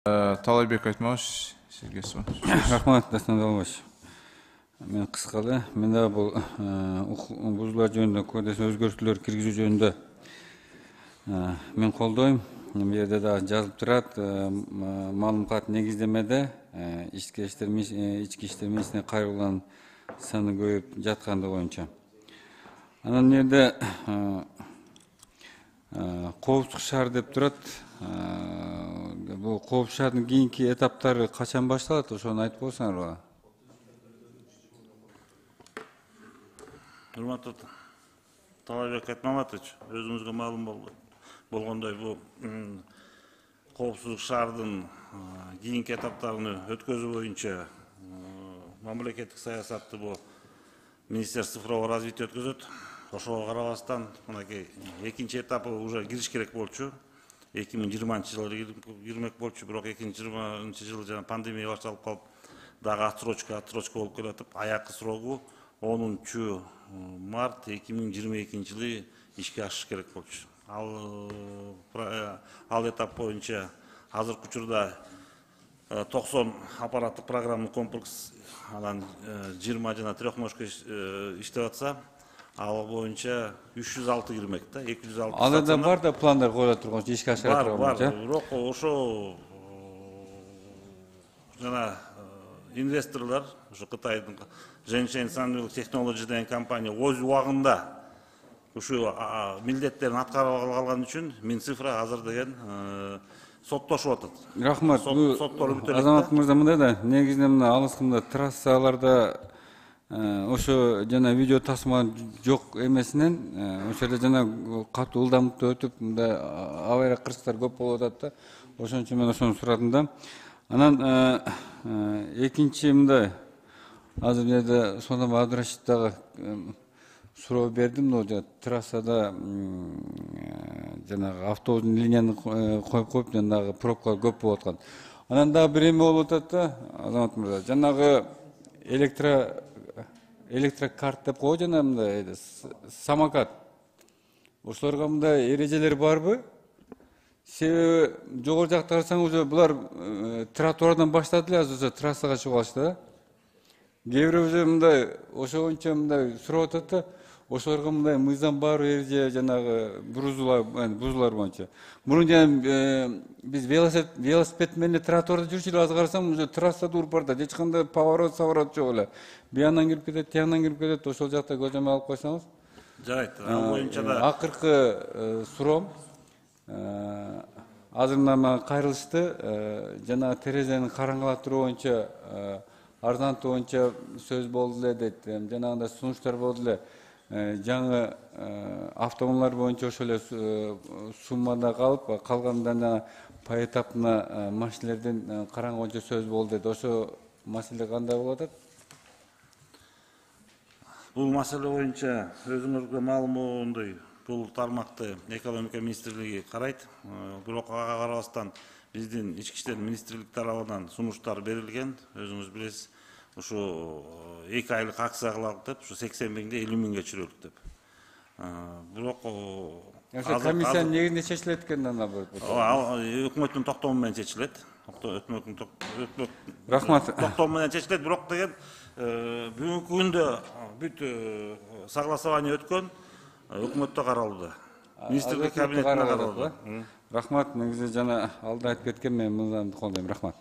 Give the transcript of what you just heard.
Талайбек Айтмаш, сізге сөз. Рахмат, Дастан Далбаш. Мен қысқалы, мен де бұл бұзылар жөнінде, кодекс өзгертулер кіргізу жөнінде мен қолдаймын. Бұл жерде да жазылып тұрады, маалымат негіздемеде ішкі іштер министріне қайрылған саны көбейіп жатқанды бойынша. Анан жерде қауіпсіз шаар деп тұрады. Бұл қауіпсіз шаардың кейінгі этаптары қашан башталады, ошоны айтып болсаңыз. Урматтуу Талайбек Айтмаматович, өзүңүзгө маалым болгондой бул коопсуздук шаардын кийинки этаптарын өткөзүү боюнча мамлекеттик саясатты бул Министерство цифрового развития өткөзөт. Ошого карабастан мынакей экинчи этапы уже кириш керек болчу. 2020 жылы кирмек болчу, бирок 2020 жылы жана пандемия башталып калып, дагы отсрочка болуп келатып, аякы срогу 10 март 2022 жылы ишке ашыш керек болчу. Ал этап боюнча азыркы учурда 90 аппараттык программалык комплекс анан 20 жана трехножка иштеп атса, ал боюнча 306 кирмек да, 206. Аларда бар да пландар коюлуп турган, ишке ашыра турган. Бар, бирок ошо жана инвесторлар, ошо Кытайдын Zhengzheng Scientific Technology деген компания өз убагында ушу милдеттерин аткарып алган үчүн Минцифра азыр деген соттошуп атат. Рахмат. Азамат мырза, мындай да негизинен мына алыскында трассаларда ошо жана видео тасма жок эмесинен ошо жерде жана катуу ылдамдыкта өтүп мындай авария кырсыктар көп болуп атат да. Ошон үчүн мен ошону сурадым да. Анан экинчи мындай азыр жерде Сонам Абдурашидовго суроо бердим, но трассада жанагы автобустун линияны коюп жанагы пробка көп болуп аткан. Анан дагы бир эме болуп атат да, Азамат мырза, жанагы электрокарт деп коебу, жана мындай самокат. Ошолорго мындай эрежелер барбы? Себеби жогору жакта карасаң уже булар тротуардан баштады эле, азыр трассага чыгып алышты да. Кээ бирөө уже мындай ошо боюнча мындай сурап атат да, ошолорго мындай мыйзам бар эреже жанагы бузуулар боюнча. Мурун жана биз велосипед менен тротуарда жүрчү эле, азыр карасам уже трассада уруп барат, эч кандай поворот жок эле. Биянан кирип кетет, тиянан кирип кетет, ошол жакта көзөмөл алып койсоңуз. Жарайт. Ал боюнча да акыркы суроом азыр мына кайрылышты, жана терезени караңгылатуу боюнча арзантуу боюнча сөз болду эле дейт. Жанагындай сунуштар болду эле. Жаңы автоунаалар боюнча ошол эле суммада калган поэтапно машинелердин караңгы боюнча сөз болду дейт. Ошо маселе кандай болуп атат? Бул маселе боюнча өзүңүзгө маалым болгондой, бул тармакты экономика министрлиги карайт. Бирок ага карабастан биздин ички иштер министрлик тарабынан сунуштар берилген. Өзүңүз билесиз, ушу 2 айлык акция кылалык деп, ушу 80 миңди 50 миңге чүрөлүк деп. Бирок комиссиянын негизинде чечилет экен анда бул. Өкмөттүн токтому менен чечилет. Рахмат. Токтому менен чечилет, бирок деген бүгүнкү күндө бүт согласование өткөн, өкмөттө каралды. Министрлик кабинетинде каралды. Рахмат, негизи жана алда айтып кеткен, мен мыйзамды колдойм. Рахмат.